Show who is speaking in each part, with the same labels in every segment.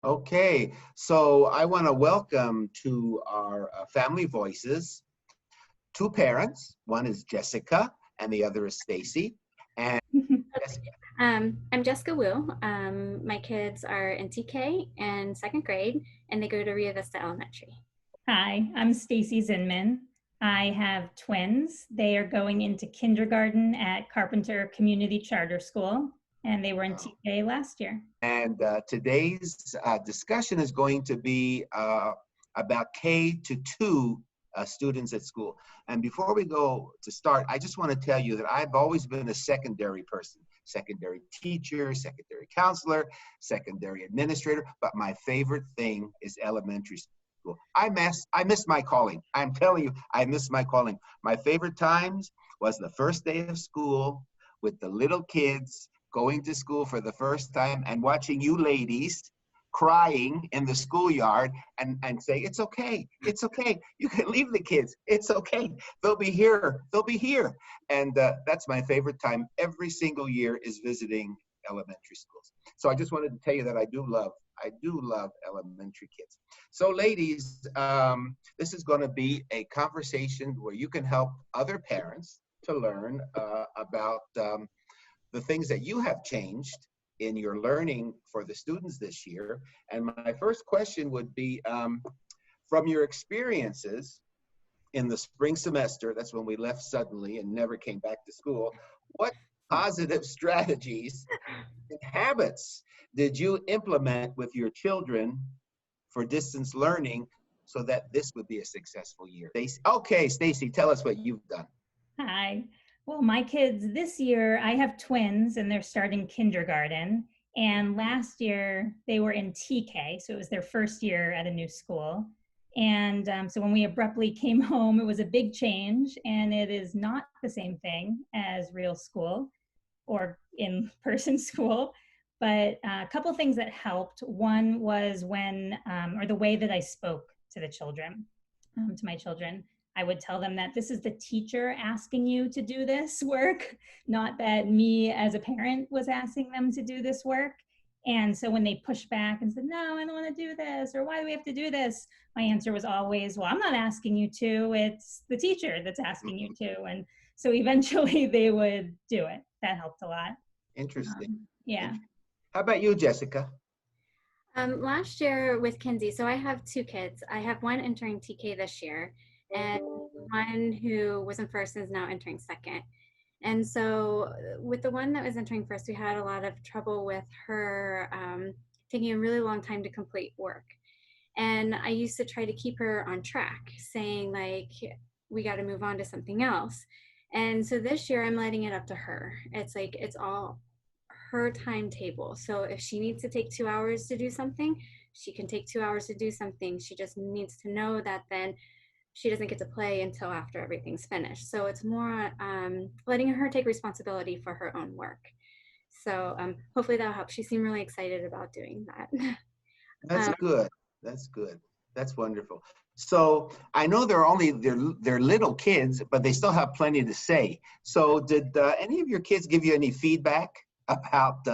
Speaker 1: Okay, so I want to welcome to our Family Voices two parents. One is Jessica and the other is Stacy. And
Speaker 2: Okay. I'm Jessica Wu. My kids are in TK and second grade, and they go to Rio Vista Elementary.
Speaker 3: Hi, I'm Stacy Zinman. I have twins. They are going into kindergarten at Carpenter Community Charter School, and they were in TK last year.
Speaker 1: and today's discussion is going to be about K-2 students at school. And before we go to start, I just want to tell you that I've always been a secondary person, secondary teacher, secondary counselor, secondary administrator, but my favorite thing is elementary school. I miss my calling. I'm telling you, I miss my calling. My favorite times was the first day of school with the little kids going to school for the first time and watching you ladies crying in the schoolyard and say, it's okay, you can leave the kids, it's okay, they'll be here. And that's my favorite time every single year, is visiting elementary schools. So I just wanted to tell you that I do love elementary kids. So ladies, this is going to be a conversation where you can help other parents to learn about the things that you have changed in your learning for the students this year. And my first question would be, from your experiences in the spring semester, that's when we left suddenly and never came back to school, what positive strategies and habits did you implement with your children for distance learning so that this would be a successful year? Okay, Stacy, tell us what you've done.
Speaker 3: Hi. Well, my kids this year, I have twins and they're starting kindergarten. And last year they were in TK, so it was their first year at a new school. And so when we abruptly came home, it was a big change, and it is not the same thing as real school or in-person school. But a couple of things that helped. One was the way that I spoke to the children, to my children. I would tell them that this is the teacher asking you to do this work, not that me as a parent was asking them to do this work. And so when they pushed back and said, no, I don't want to do this, or why do we have to do this? My answer was always, well, I'm not asking you to, it's the teacher that's asking you to. And so eventually they would do it. That helped a lot.
Speaker 1: Interesting.
Speaker 3: Yeah.
Speaker 1: How about you, Jessica?
Speaker 2: Last year with Kinsey, so I have two kids. I have one entering TK this year, and one who was in first and is now entering second. And so with the one that was entering first, we had a lot of trouble with her taking a really long time to complete work. And I used to try to keep her on track, saying like, we got to move on to something else. And so this year I'm letting it up to her. It's like, it's all her timetable. So if she needs to take 2 hours to do something, she can take 2 hours to do something. She just needs to know that then she doesn't get to play until after everything's finished. So it's more letting her take responsibility for her own work. So hopefully that'll help. She seemed really excited about doing that.
Speaker 1: That's good. That's good. That's wonderful. So I know they're little kids, but they still have plenty to say. So did any of your kids give you any feedback about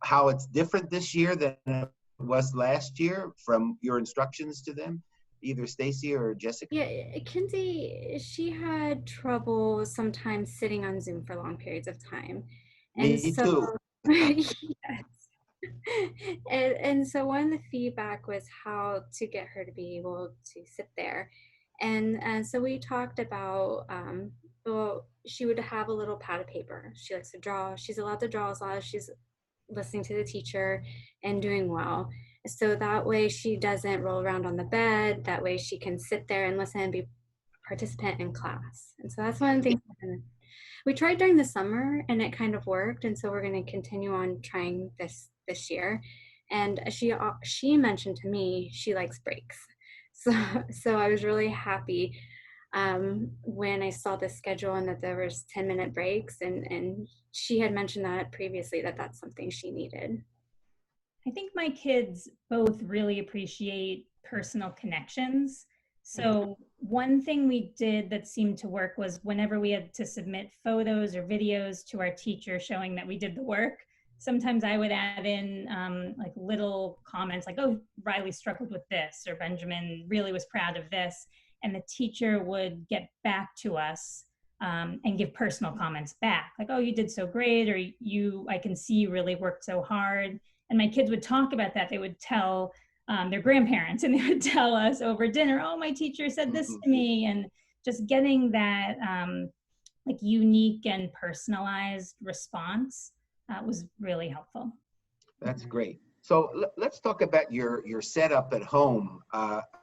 Speaker 1: how it's different this year than it was last year from your instructions to them? Either Stacy or Jessica?
Speaker 2: Yeah, Kinsey, she had trouble sometimes sitting on Zoom for long periods of time. And
Speaker 1: Me
Speaker 2: so,
Speaker 1: too.
Speaker 2: yes. And so one of the feedback was how to get her to be able to sit there. And so we talked about, well, she would have a little pad of paper. She likes to draw. She's allowed to draw as long as she's listening to the teacher and doing well. So that way she doesn't roll around on the bed. That way she can sit there and listen and be a participant in class. And so that's one of the things we tried during the summer, and it kind of worked. And so we're going to continue on trying this year. And she mentioned to me she likes breaks. So I was really happy when I saw the schedule and that there was 10-minute breaks, and she had mentioned that previously, that that's something she needed.
Speaker 3: I think my kids both really appreciate personal connections. So one thing we did that seemed to work was whenever we had to submit photos or videos to our teacher showing that we did the work, sometimes I would add in like little comments like, oh, Riley struggled with this, or Benjamin really was proud of this. And the teacher would get back to us and give personal comments back, like, oh, you did so great, or I can see you really worked so hard. And my kids would talk about that. They would tell their grandparents, and they would tell us over dinner, oh, my teacher said this to me. And just getting that like unique and personalized response was really helpful.
Speaker 1: That's great. So let's talk about your setup at home.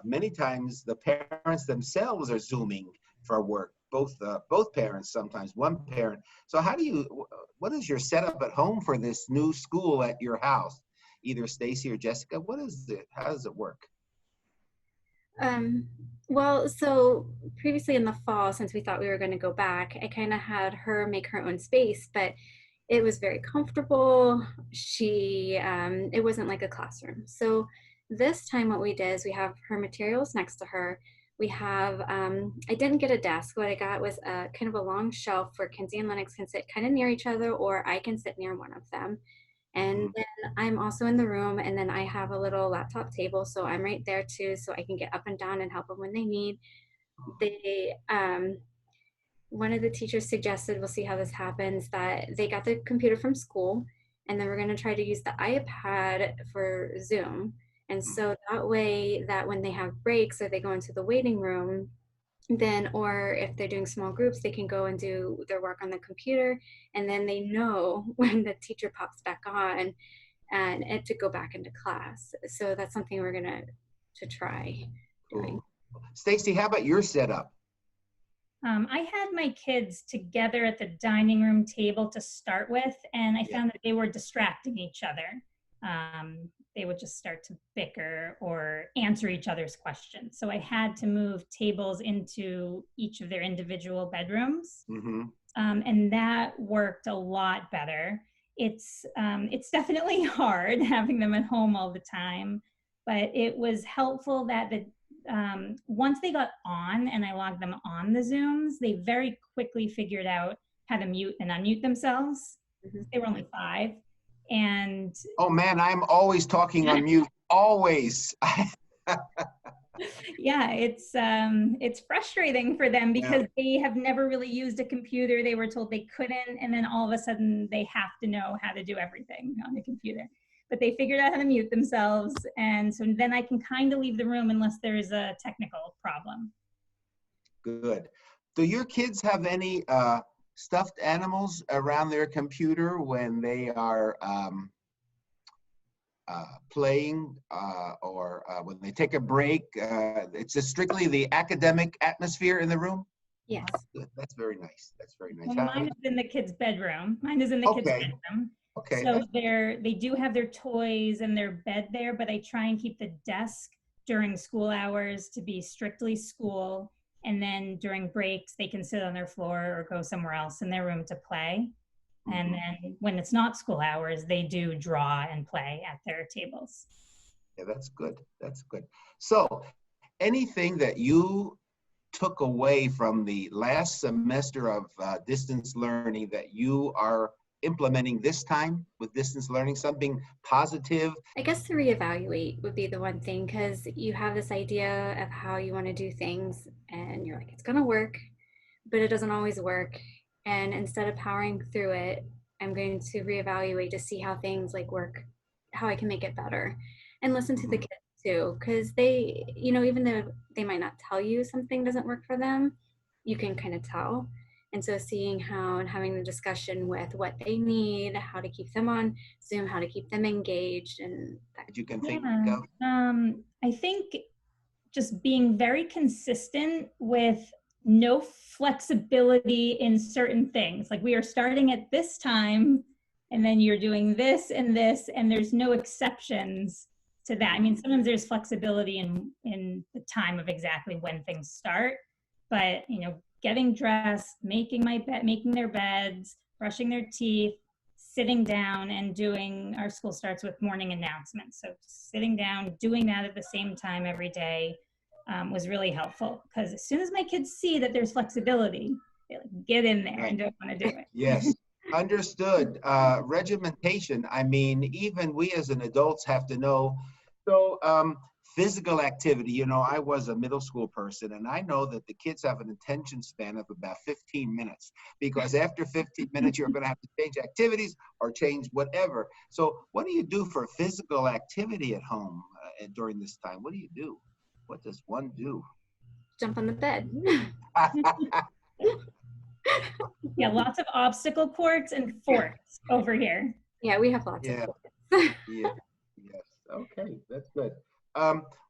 Speaker 1: Many times the parents themselves are Zooming for work, both parents, sometimes one parent. So what is your setup at home for this new school at your house? Either Stacy or Jessica, what is it? How does it work?
Speaker 2: Well, so previously in the fall, since we thought we were going to go back, I kind of had her make her own space, but it was very comfortable. It wasn't like a classroom. So this time what we did is we have her materials next to her. We have, I didn't get a desk. What I got was a kind of a long shelf where Kinsey and Lennox can sit kind of near each other, or I can sit near one of them. And then I'm also in the room, and then I have a little laptop table, so I'm right there too, so I can get up and down and help them when they need. One of the teachers suggested, we'll see how this happens, that they got the computer from school, and then we're going to try to use the iPad for Zoom. And so that way, that when they have breaks or they go into the waiting room, then, or if they're doing small groups, they can go and do their work on the computer, and then they know when the teacher pops back on and to go back into class. So that's something we're gonna try doing.
Speaker 1: Stacy, how about your setup?
Speaker 3: I had my kids together at the dining room table to start with, and I found that they were distracting each other. They would just start to bicker or answer each other's questions. So I had to move tables into each of their individual bedrooms. And that worked a lot better. It's definitely hard having them at home all the time, but it was helpful that once they got on and I logged them on the Zooms, they very quickly figured out how to mute and unmute themselves. They were only 5. And
Speaker 1: oh man, I'm always talking on mute, always.
Speaker 3: Yeah, it's frustrating for them because they have never really used a computer. They were told they couldn't, and then all of a sudden they have to know how to do everything on the computer. But they figured out how to mute themselves, and so then I can kind of leave the room unless there's a technical problem.
Speaker 1: Good. Do your kids have any stuffed animals around their computer when they are playing or when they take a break? It's just strictly the academic atmosphere in the room?
Speaker 2: Yes.
Speaker 1: That's very nice. That's very nice.
Speaker 3: Well, mine is in the kids' bedroom. Mine is in the kids' bedroom.
Speaker 1: Okay.
Speaker 3: So they do have their toys and their bed there, but I try and keep the desk during school hours to be strictly school. And then during breaks, they can sit on their floor or go somewhere else in their room to play. And then when it's not school hours, they do draw and play at their tables.
Speaker 1: Yeah, that's good. That's good. So anything that you took away from the last semester of distance learning that you are implementing this time with distance learning, something positive?
Speaker 2: I guess to reevaluate would be the one thing, because you have this idea of how you want to do things and you're like, it's going to work, but it doesn't always work. And instead of powering through it, I'm going to reevaluate to see how things like work, how I can make it better, and listen to the kids too, because they, even though they might not tell you something doesn't work for them, you can kind of tell. And so seeing how and having the discussion with what they need, how to keep them on Zoom, how to keep them engaged, and that.
Speaker 1: You can think of.
Speaker 3: I think just being very consistent with no flexibility in certain things. Like, we are starting at this time, and then you're doing this, and there's no exceptions to that. I mean, sometimes there's flexibility in the time of exactly when things start, but getting dressed, making their beds, brushing their teeth, sitting down, and doing, our school starts with morning announcements. So sitting down, doing that at the same time every day was really helpful, because as soon as my kids see that there's flexibility, they get in there and don't want to do it.
Speaker 1: Yes. Understood. Regimentation, I mean, even we as an adults have to know. So, physical activity, you know, I was a middle school person, and I know that the kids have an attention span of about 15 minutes, because after 15 minutes, you're going to have to change activities or change whatever. So what do you do for physical activity at home during this time? What do you do? What does one do?
Speaker 2: Jump on the bed.
Speaker 3: Yeah, lots of obstacle courts and forts over here.
Speaker 2: Yeah, we have lots
Speaker 1: Yeah.
Speaker 2: of forts.
Speaker 1: Yeah, yes. Okay, that's good.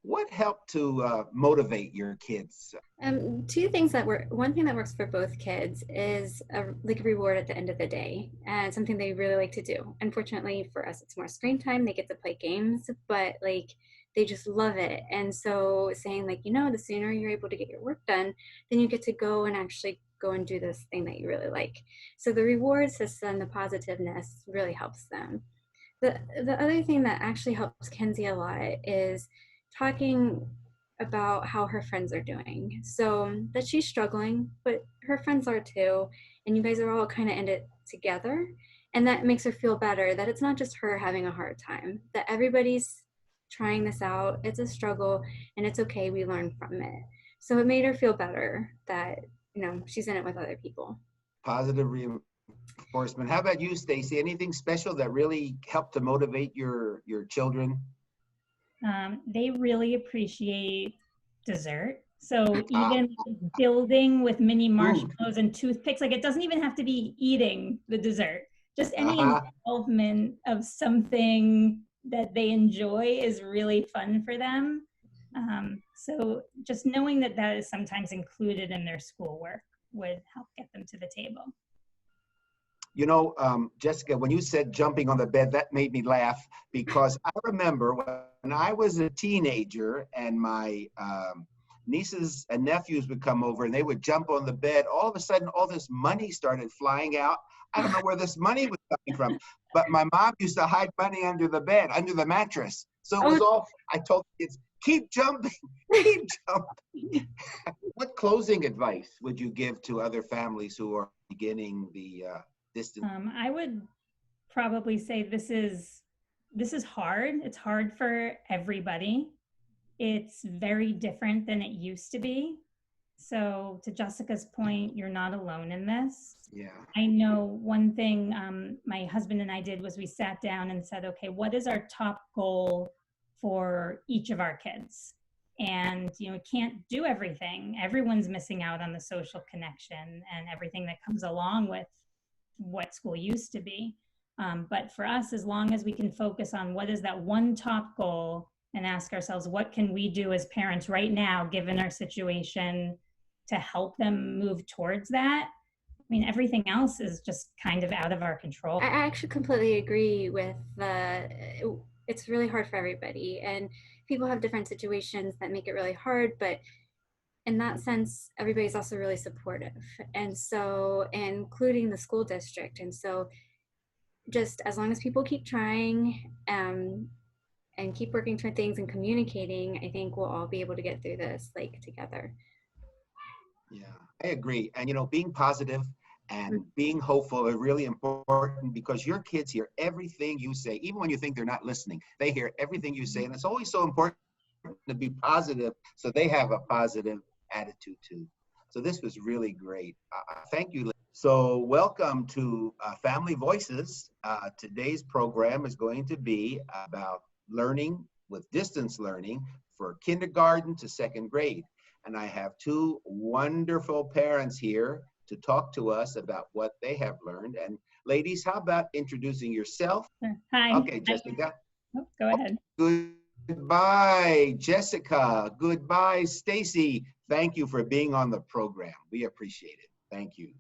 Speaker 1: What helped to motivate your kids?
Speaker 2: Two things that work. One thing that works for both kids is like a reward at the end of the day, and something they really like to do. Unfortunately for us, it's more screen time. They get to play games, but like they just love it. And so saying like, you know, the sooner you're able to get your work done, then you get to go and actually go and do this thing that you really like. So the reward system, the positiveness really helps them. The other thing that actually helps Kenzie a lot is talking about how her friends are doing. So that she's struggling, but her friends are too, and you guys are all kind of in it together. And that makes her feel better that it's not just her having a hard time, that everybody's trying this out. It's a struggle, and it's okay. We learn from it. So it made her feel better that, you know, she's in it with other people.
Speaker 1: Positive reinforcement. How about you, Stacy? Anything special that really helped to motivate your children?
Speaker 3: They really appreciate dessert. So even building with mini marshmallows and toothpicks, like it doesn't even have to be eating the dessert. Just any involvement of something that they enjoy is really fun for them. So just knowing that that is sometimes included in their schoolwork would help get them to the table.
Speaker 1: You know, Jessica, when you said jumping on the bed, that made me laugh, because I remember when I was a teenager and my nieces and nephews would come over and they would jump on the bed. All of a sudden, all this money started flying out. I don't know where this money was coming from, but my mom used to hide money under the bed, under the mattress. So it was all, I told the kids, keep jumping, keep jumping. What closing advice would you give to other families who are beginning the distance?
Speaker 3: I would probably say this is hard. It's hard for everybody. It's very different than it used to be. So to Jessica's point, you're not alone in this.
Speaker 1: Yeah.
Speaker 3: I know one thing my husband and I did was we sat down and said, okay, what is our top goal for each of our kids? And, you know, we can't do everything. Everyone's missing out on the social connection and everything that comes along with what school used to be. But for us, as long as we can focus on what is that one top goal and ask ourselves, what can we do as parents right now, given our situation, to help them move towards that? I mean, everything else is just kind of out of our control.
Speaker 2: I actually completely agree with it's really hard for everybody, and people have different situations that make it really hard, but in that sense, everybody's also really supportive. And so, including the school district. And so just as long as people keep trying and keep working toward things and communicating, I think we'll all be able to get through this like together.
Speaker 1: Yeah, I agree. And, you know, being positive and being hopeful are really important, because your kids hear everything you say, even when you think they're not listening. They hear everything you say. And it's always so important to be positive so they have a positive attitude too. So this was really great. Thank you. So welcome to Family Voices. Today's program is going to be about learning with distance learning for kindergarten to second grade. And I have two wonderful parents here to talk to us about what they have learned. And ladies, how about introducing yourself?
Speaker 3: Hi.
Speaker 1: Okay, Jessica.
Speaker 3: Oh, go ahead.
Speaker 1: Goodbye, Jessica. Goodbye, Stacy. Thank you for being on the program. We appreciate it. Thank you.